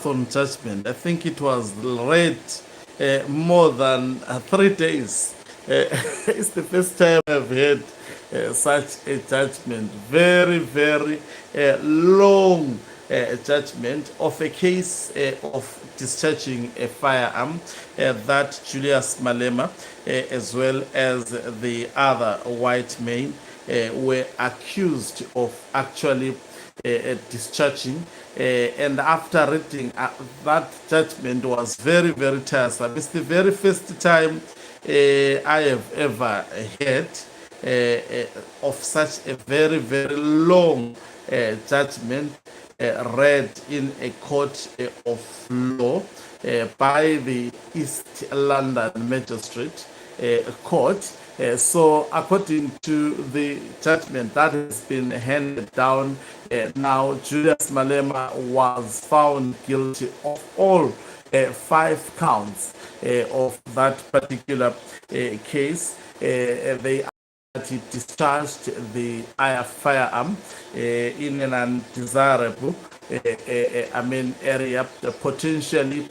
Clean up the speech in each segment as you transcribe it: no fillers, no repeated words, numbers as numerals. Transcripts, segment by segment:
marathon judgment. I think it was read more than 3 days. It's the first time I've heard such a judgment. Very, very long judgment of a case of discharging a firearm that Julius Malema, as well as the other white men, were accused of actually discharging. And after reading that judgment was very, very tiresome. It's the very first time I have ever heard of such a very, very long judgment read in a court of law by the East London Magistrate Court. So according to the judgment that has been handed down now, Julius Malema was found guilty of all 5 counts of that particular case. They that he discharged the firearm in an undesirable area, potentially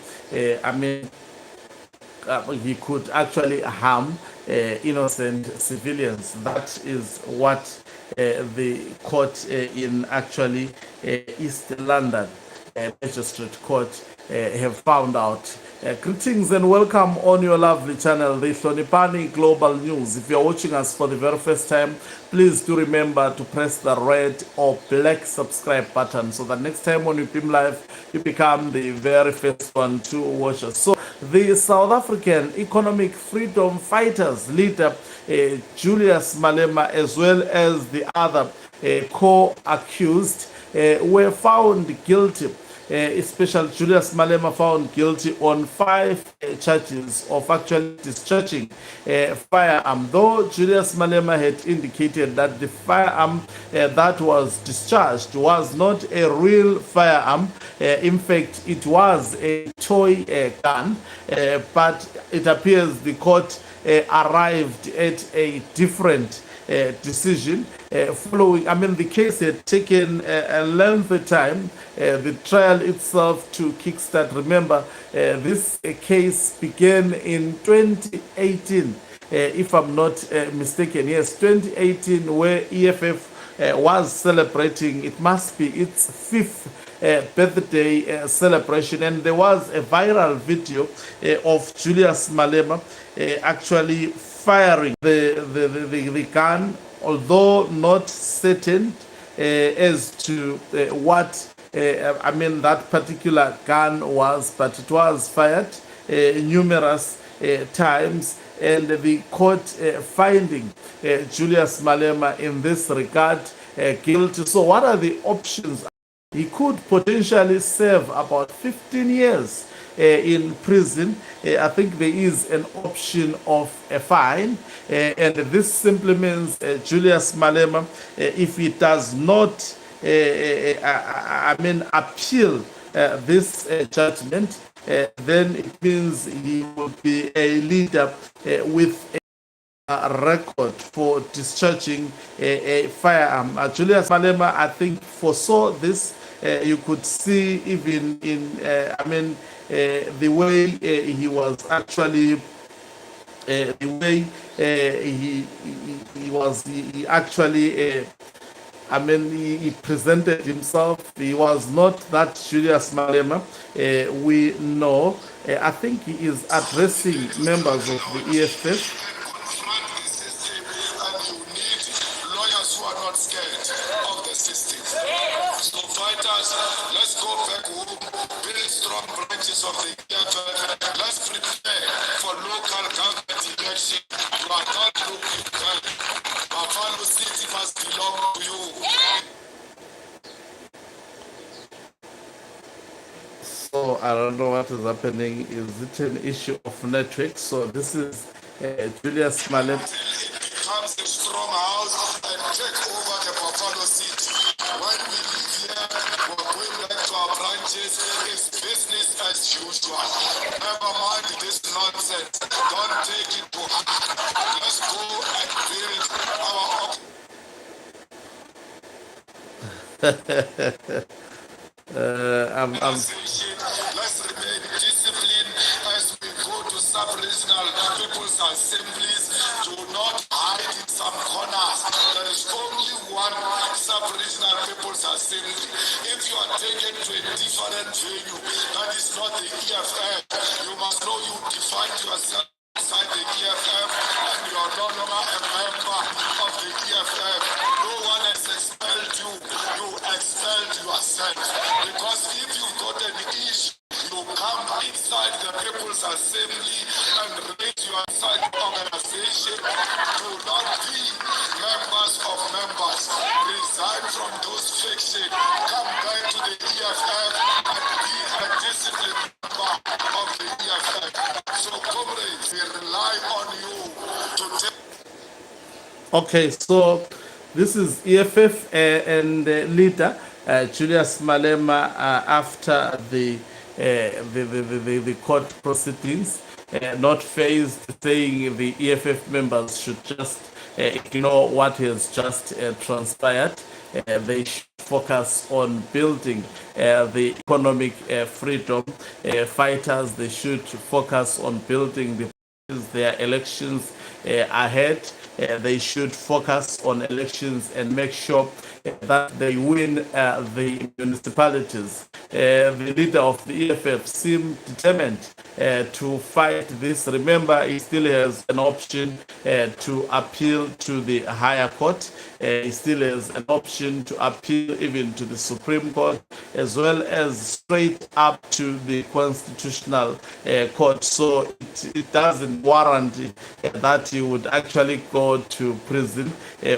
he could actually harm innocent civilians. That is what the court in actually East London Magistrate Court have found out. Greetings and welcome on your lovely channel, the Hlonipani Global News. If you're watching us for the very first time, please do remember to press the red or black subscribe button so that next time when we beam live, you become the very first one to watch us. So the South African Economic Freedom Fighters leader, Julius Malema, as well as the other co-accused, were found guilty. Especially Julius Malema found guilty on 5 charges of actually discharging firearm. Though Julius Malema had indicated that the firearm that was discharged was not a real firearm. In fact, it was a toy gun, but it appears the court arrived at a different decision following. The case had taken a lengthy time, the trial itself to kickstart. Remember, this case began in 2018, if I'm not mistaken. Yes, 2018, where EFF was celebrating, it must be its 5th birthday celebration, and there was a viral video of Julius Malema actually firing the gun, although not certain as to what that particular gun was, but it was fired numerous times, and the court finding Julius Malema in this regard guilty. So what are the options? He could potentially serve about 15 years in prison. I think there is an option of a fine, and this simply means Julius Malema, if he does not appeal this judgment, then it means he will be a leader with a record for discharging a firearm. Julius Malema, I think, foresaw this. You could see even in the way he was actually the way he actually he presented himself. He was not that Julius Malema we know. I think he is addressing members of the EFF. Let's go back home, build strong branches of the EFF. Let's prepare for local government election. You are not looking back. Buffalo City must belong to you. So I don't know what is happening. Is it an issue of network? So this is Julius Malema. Comes a strong house and take over the Buffalo City. When we leave here, we're going back to our branches. It's business as usual. Never mind this nonsense. Don't take it to heart. Let's go and build our organization sub-regional people's assemblies do not hide in some corners. There is only one sub-regional people's assembly. If you are taken to a different venue that is not the EFF, you must know you defined yourself inside the EFF and you are no longer a member of the EFF. No one has expelled you. You expelled yourself. Because if you got an issue, you come inside the People's Assembly and raise your side organization. Do not be members of members. Resign from those fictions. Come back to the EFF and be a disciplined member of the EFF. So, comrades, we rely on you to take. Okay, so this is EFF and leader Julius Malema after the court proceedings, not phased, saying the EFF members should just ignore what has just transpired. They should focus on building the economic freedom. Fighters, they should focus on building their elections ahead. They should focus on elections and make sure that they win the municipalities. The leader of the EFF seemed determined to fight this. Remember, he still has an option to appeal to the higher court. He still has an option to appeal even to the Supreme Court, as well as straight up to the Constitutional Court. So it doesn't warrant that he would actually go to prison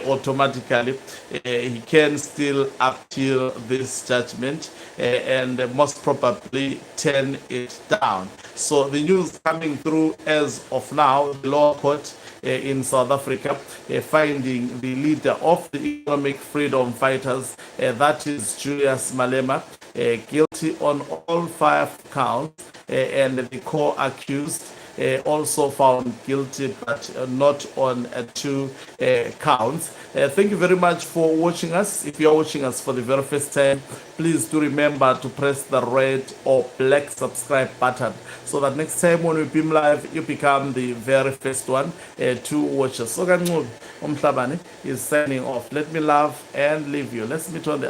automatically. He can still appeal this judgment and most probably turn it down. So the news coming through as of now, the lower court in South Africa finding the leader of the economic freedom fighters, that is Julius Malema, guilty on all 5 counts, and the co-accused also found guilty, but not on 2 counts. Thank you very much for watching us. If you're watching us for the very first time, please do remember to press the red or black subscribe button so that next time when we beam live, you become the very first one to watch us. So Umhlabane is signing off. Let me love and leave you. Let's meet on the